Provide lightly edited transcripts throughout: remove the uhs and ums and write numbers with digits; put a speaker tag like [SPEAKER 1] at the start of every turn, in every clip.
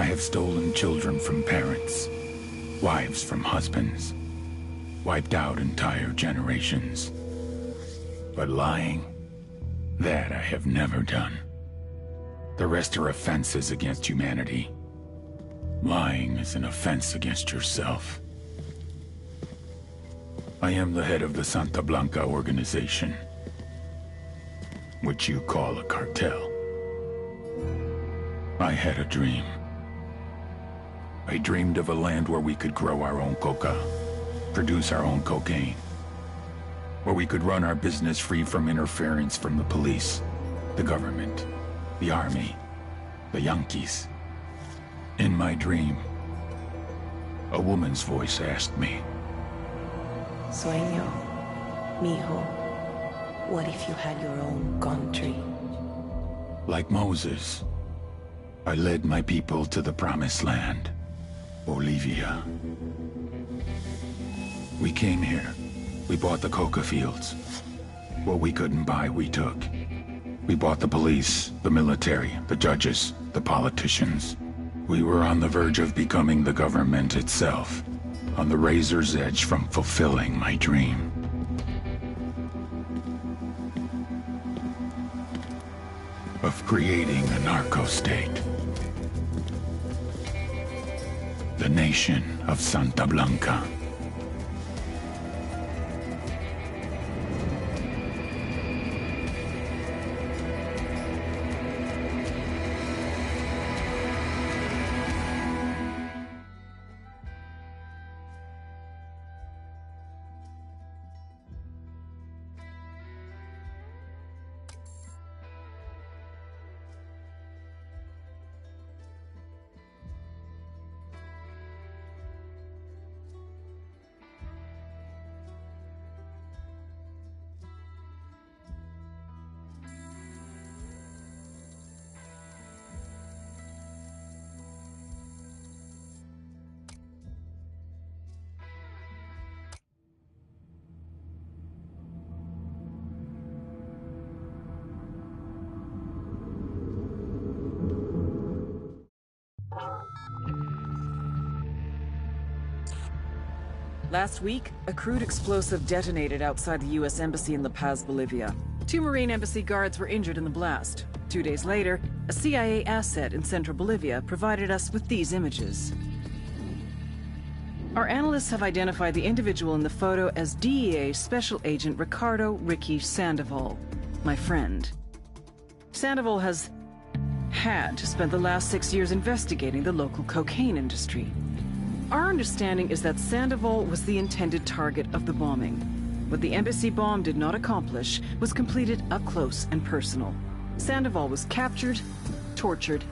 [SPEAKER 1] I have stolen children from parents, wives from husbands, wiped out entire generations. But lying, that I have never done. The rest are offenses against humanity. Lying is an offense against yourself. I am the head of the Santa Blanca organization, which you call a cartel. I had a dream. I dreamed of a land where we could grow our own coca, produce our own cocaine, where we could run our business free from interference from the police, the government, the army, the Yankees. In my dream, a woman's voice asked me,
[SPEAKER 2] Sueño, mijo, what if you had your own country?
[SPEAKER 1] Like Moses, I led my people to the promised land, Bolivia. We came here. We bought the coca fields. What we couldn't buy, we took. We bought the police, the military, the judges, the politicians. We were on the verge of becoming the government itself, on the razor's edge from fulfilling my dream. Of creating a narco-state. The nation of Santa Blanca.
[SPEAKER 3] Last week, a crude explosive detonated outside the U.S. Embassy in La Paz, Bolivia. 2 Marine Embassy guards were injured in the blast. 2 days later, a CIA asset in central Bolivia provided us with these images. Our analysts have identified the individual in the photo as DEA Special Agent Ricardo Ricky Sandoval, my friend. Sandoval has had spent the last 6 years investigating the local cocaine industry. Our understanding is that Sandoval was the intended target of the bombing. What the embassy bomb did not accomplish was completed up close and personal. Sandoval was captured, tortured,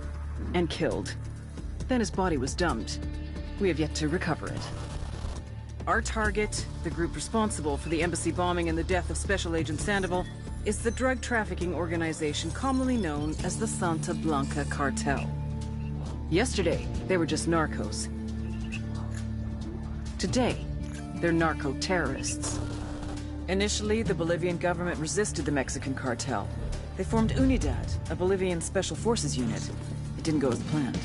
[SPEAKER 3] and killed. Then his body was dumped. We have yet to recover it. Our target, the group responsible for the embassy bombing and the death of Special Agent Sandoval, is the drug trafficking organization commonly known as the Santa Blanca Cartel. Yesterday, they were just narcos. Today, they're narco-terrorists. Initially, the Bolivian government resisted the Mexican cartel. They formed Unidad, a Bolivian special forces unit. It didn't go as planned.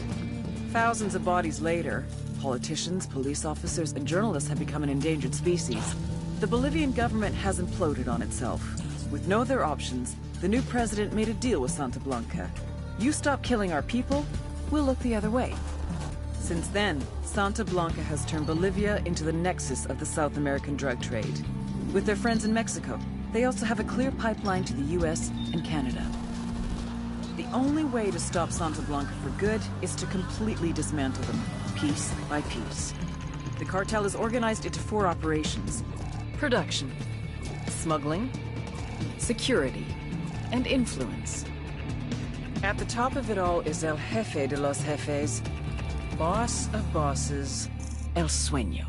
[SPEAKER 3] Thousands of bodies later, politicians, police officers, and journalists have become an endangered species. The Bolivian government has imploded on itself. With no other options, the new president made a deal with Santa Blanca. You stop killing our people, we'll look the other way. Since then, Santa Blanca has turned Bolivia into the nexus of the South American drug trade. With their friends in Mexico, they also have a clear pipeline to the US and Canada. The only way to stop Santa Blanca for good is to completely dismantle them, piece by piece. The cartel is organized into 4 operations: production, smuggling, security, and influence. At the top of it all is El Jefe de los Jefes, boss of bosses, El Sueño.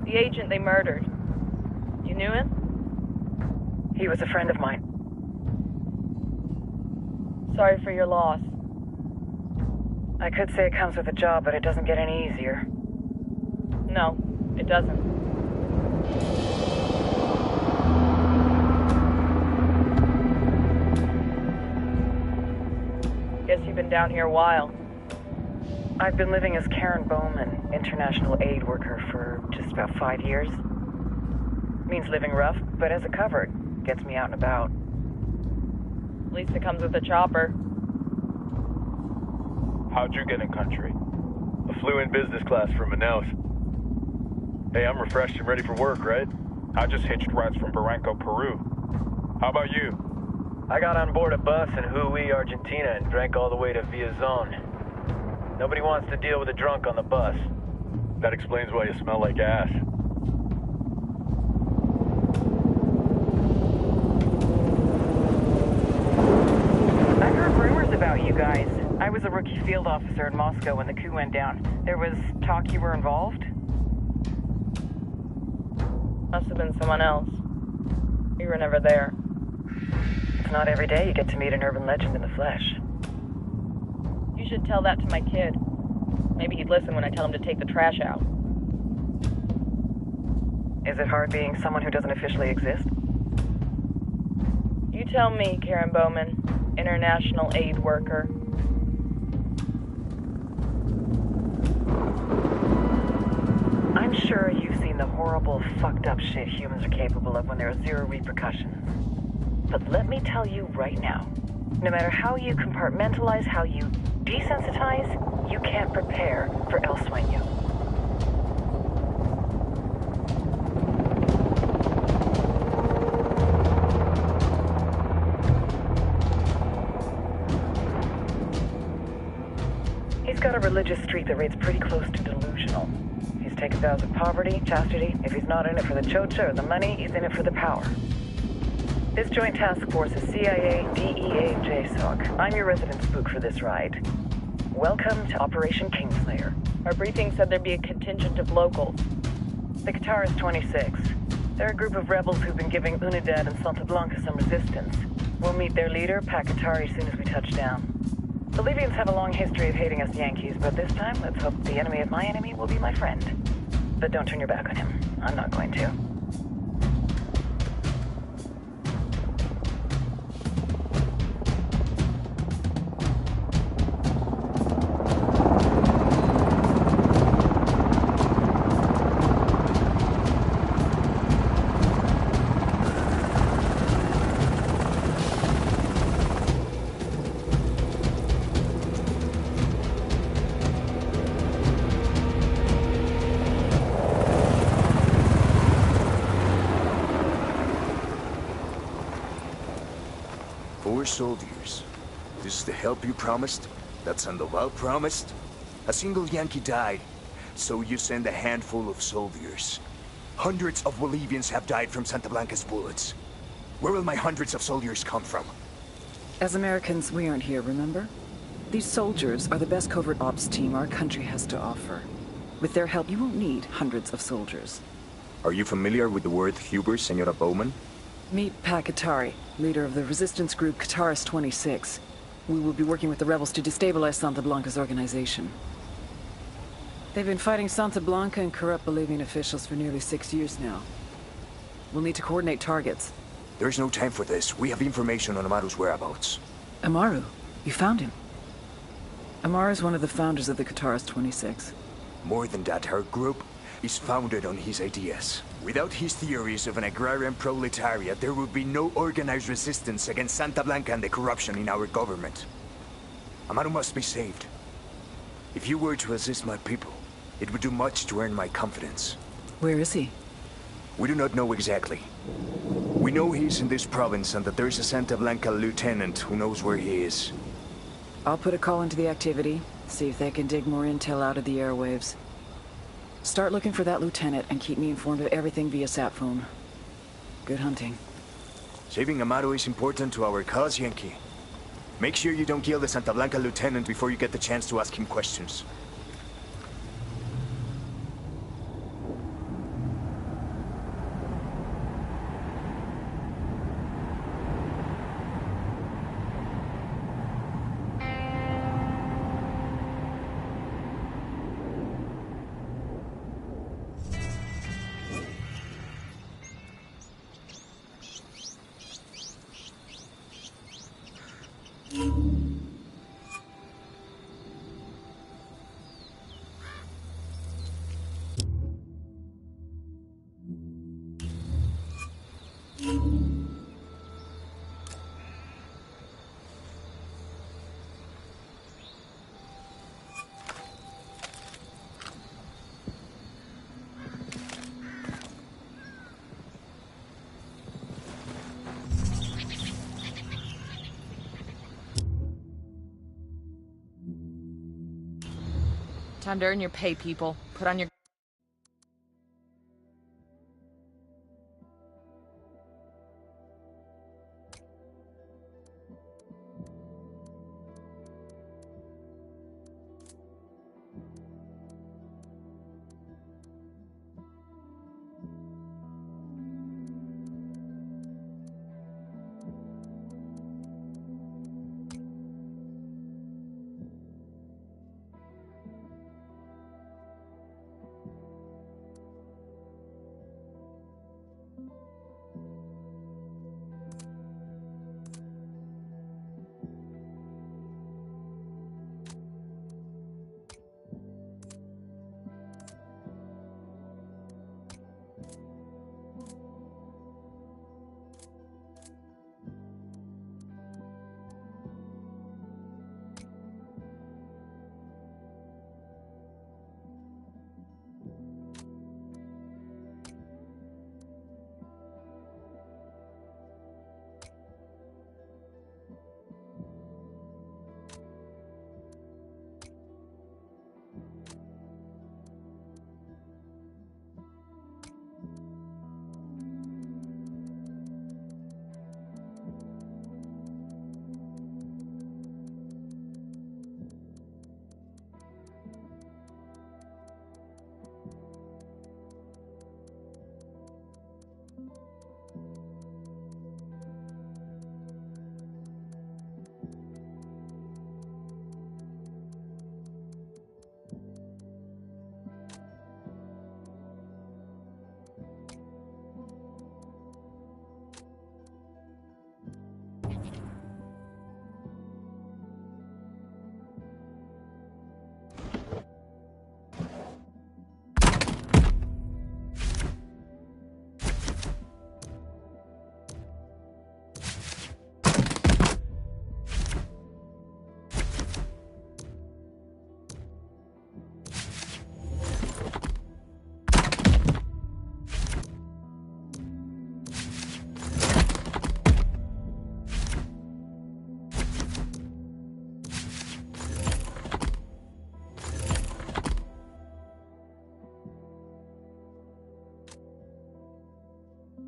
[SPEAKER 4] The agent they murdered. You knew him?
[SPEAKER 3] He was a friend of mine.
[SPEAKER 4] Sorry for your loss.
[SPEAKER 3] I could say it comes with a job, but it doesn't get any easier.
[SPEAKER 4] No, it doesn't. Guess you've been down here a while.
[SPEAKER 3] I've been living as Karen Bowman, international aid worker, for just about 5 years. Means living rough, but as a cover, gets me out and about.
[SPEAKER 4] At least it comes with a chopper.
[SPEAKER 5] How'd you get in country? I flew in business class from Manaus. Hey, I'm refreshed and ready for work, right? I just hitched rides from Barranco, Peru. How about you?
[SPEAKER 6] I got on board a bus in Hui, Argentina, and drank all the way to Villazon. Nobody wants to deal with a drunk on the bus.
[SPEAKER 5] That explains why you smell like ass.
[SPEAKER 3] I've heard rumors about you guys. I was a rookie field officer in Moscow when the coup went down. There was talk you were involved?
[SPEAKER 4] Must have been someone else. We were never there.
[SPEAKER 3] It's not every day you get to meet an urban legend in the flesh.
[SPEAKER 4] You should tell that to my kid. Maybe he'd listen when I tell him to take the trash out.
[SPEAKER 3] Is it hard being someone who doesn't officially exist?
[SPEAKER 4] You tell me, Karen Bowman, international aid worker.
[SPEAKER 3] I'm sure you've seen the horrible, fucked up shit humans are capable of when there are zero repercussions. But let me tell you right now, no matter how you compartmentalize, how you desensitize, you can't prepare for El Sueño. He's got a religious streak that rates pretty close to delusional. He's taken vows of poverty, chastity. If he's not in it for the chocha or the money, he's in it for the power. This joint task force is CIA, DEA, JSOC. I'm your resident spook for this ride. Welcome to Operation Kingslayer.
[SPEAKER 4] Our briefing said there'd be a contingent of locals.
[SPEAKER 3] The Qatar is 26. They're a group of rebels who've been giving Unidad and Santa Blanca some resistance. We'll meet their leader, Pakatari, as soon as we touch down. Bolivians have a long history of hating us Yankees, but this time, let's hope the enemy of my enemy will be my friend. But don't turn your back on him. I'm not going to.
[SPEAKER 7] Soldiers. This is the help you promised? That Sandoval promised? A single Yankee died, so you send a handful of soldiers. Hundreds of Bolivians have died from Santa Blanca's bullets. Where will my hundreds of soldiers come from?
[SPEAKER 3] As Americans, we aren't here, remember? These soldiers are the best covert ops team our country has to offer. With their help, you won't need hundreds of soldiers.
[SPEAKER 7] Are you familiar with the word Huber, Senora Bowman?
[SPEAKER 3] Meet Pakatari, leader of the resistance group Qatar's 26. We will be working with the rebels to destabilize Santa Blanca's organization. They've been fighting Santa Blanca and corrupt Bolivian officials for nearly 6 years now. We'll need to coordinate targets.
[SPEAKER 7] There's no time for this. We have information on Amaru's whereabouts.
[SPEAKER 3] Amaru? You found him? Amaru is one of the founders of the Qatar's 26.
[SPEAKER 7] More than that, our group is founded on his ideas. Without his theories of an agrarian proletariat, there would be no organized resistance against Santa Blanca and the corruption in our government. Amaru must be saved. If you were to assist my people, it would do much to earn my confidence.
[SPEAKER 3] Where is he?
[SPEAKER 7] We do not know exactly. We know he's in this province and that there's a Santa Blanca lieutenant who knows where he is.
[SPEAKER 3] I'll put a call into the activity, see if they can dig more intel out of the airwaves. Start looking for that lieutenant and keep me informed of everything via sat phone. Good hunting.
[SPEAKER 7] Saving Amaru is important to our cause, Yankee. Make sure you don't kill the Santa Blanca lieutenant before you get the chance to ask him questions.
[SPEAKER 4] Time to earn your pay, people. Put on your...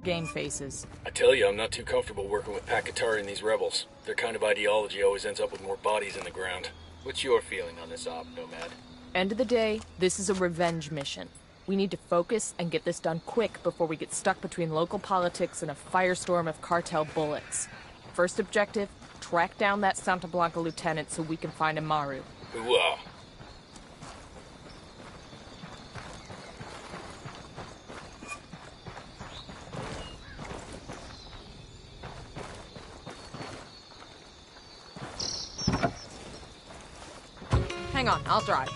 [SPEAKER 4] Game faces.
[SPEAKER 8] I tell you, I'm not too comfortable working with Pakatari and these rebels. Their kind of ideology always ends up with more bodies in the ground.
[SPEAKER 9] What's your feeling on this op, Nomad?
[SPEAKER 4] End of the day, this is a revenge mission. We need to focus and get this done quick before we get stuck between local politics and a firestorm of cartel bullets. First objective, track down that Santa Blanca lieutenant so we can find Amaru.
[SPEAKER 8] Hooah!
[SPEAKER 4] Hang on, I'll drive.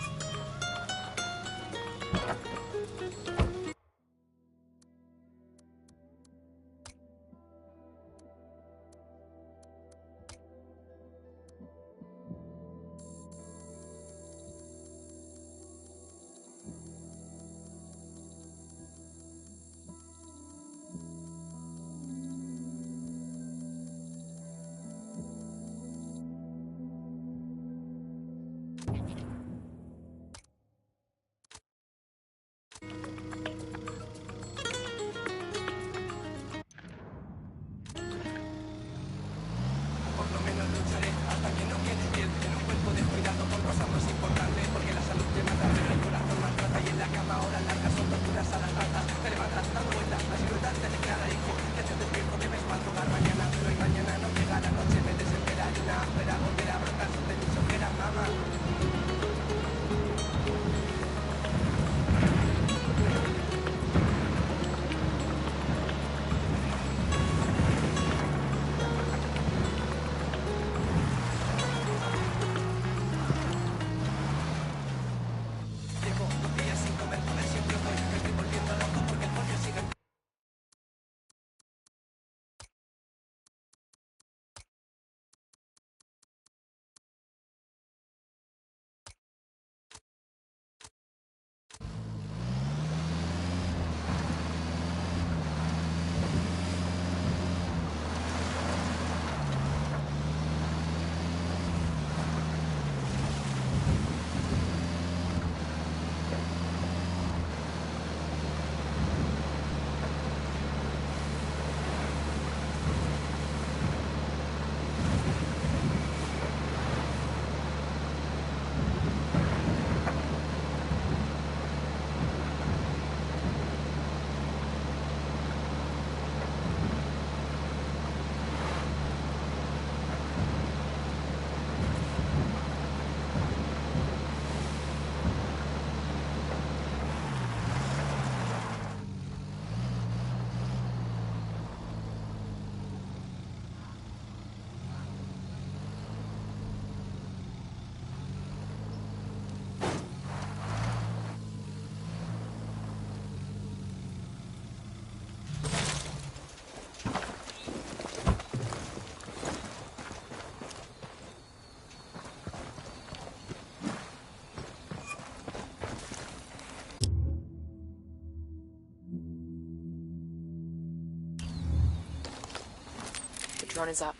[SPEAKER 4] Drone is up.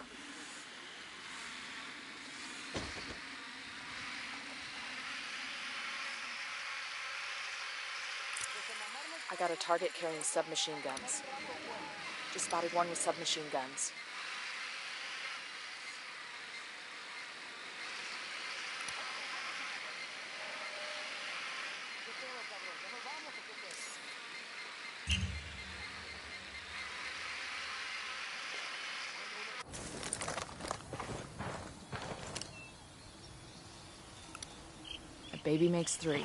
[SPEAKER 4] I got a target carrying submachine guns. Just spotted one with submachine guns. A baby makes 3.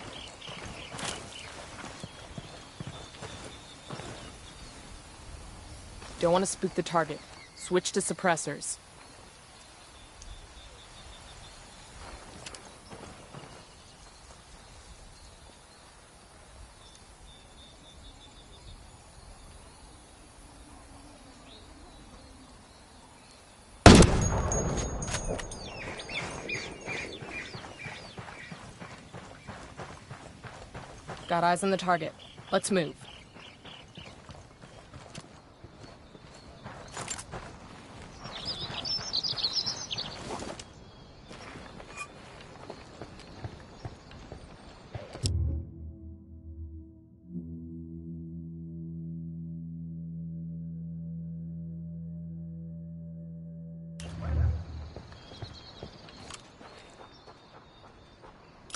[SPEAKER 4] Don't want to spook the target. Switch to suppressors. Got eyes on the target. Let's move.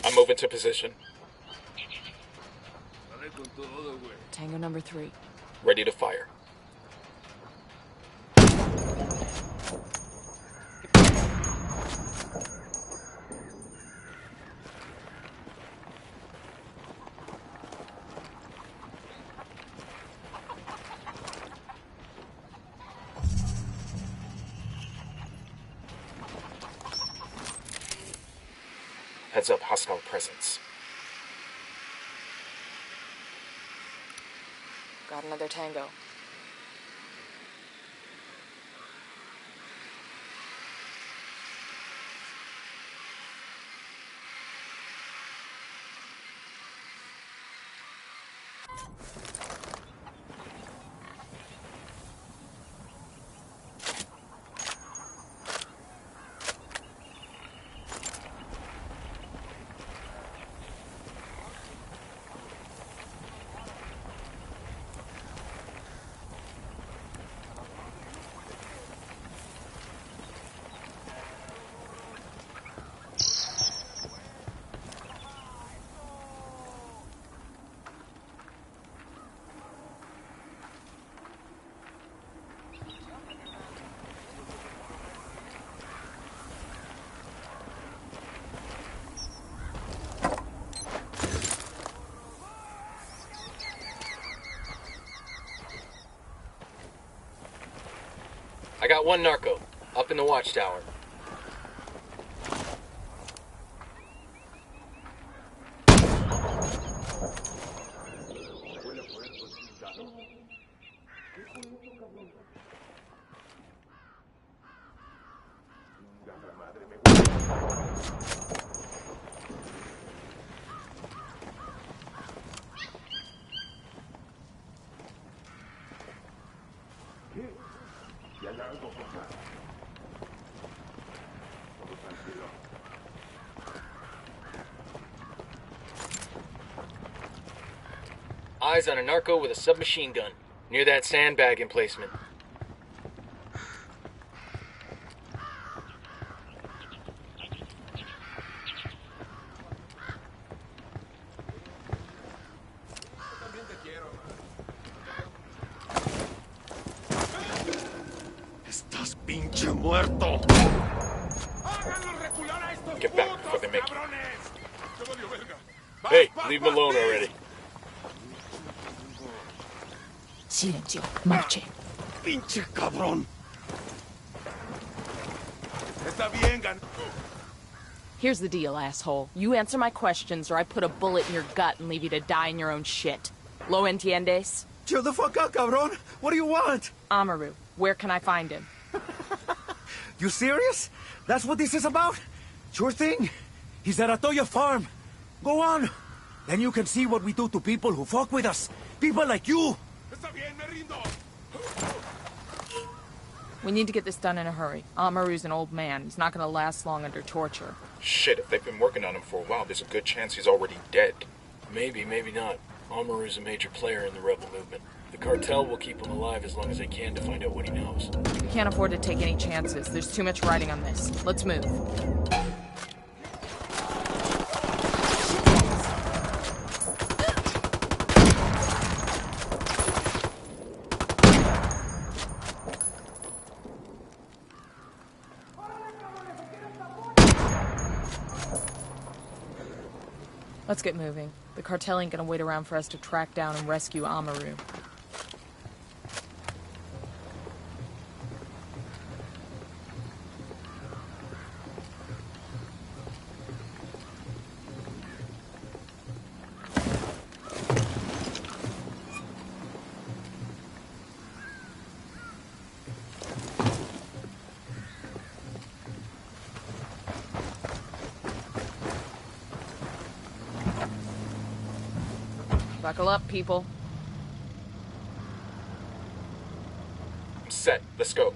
[SPEAKER 8] I'm moving to position.
[SPEAKER 4] Tango number 3.
[SPEAKER 8] Ready to fire. Heads up, hostile presence.
[SPEAKER 4] Got another tango.
[SPEAKER 8] I got one narco, up in the watchtower. Eyes on a narco with a submachine gun, near that sandbag emplacement.
[SPEAKER 1] Estás pinche muerto.
[SPEAKER 8] Get back before they make you. Hey, leave him alone already.
[SPEAKER 4] Silencio. Marche.
[SPEAKER 1] Pinche cabrón. Está bien, gan.
[SPEAKER 4] Here's the deal, asshole. You answer my questions or I put a bullet in your gut and leave you to die in your own shit. Lo entiendes?
[SPEAKER 10] Chill the fuck out, cabrón. What do you want?
[SPEAKER 4] Amaru. Where can I find him?
[SPEAKER 10] You serious? That's what this is about? Sure thing. He's at Atoya Farm. Go on. Then you can see what we do to people who fuck with us. People like you.
[SPEAKER 4] We need to get this done in a hurry. Amaru's an old man. He's not gonna last long under torture.
[SPEAKER 11] Shit, if they've been working on him for a while, there's a good chance he's already dead.
[SPEAKER 8] Maybe, maybe not. Amaru's a major player in the rebel movement. The cartel will keep him alive as long as they can to find out what he knows.
[SPEAKER 4] We can't afford to take any chances. There's too much riding on this. Let's move. Let's get moving. The cartel ain't gonna wait around for us to track down and rescue Amaru. Buckle up, people.
[SPEAKER 11] I'm set. Let's go.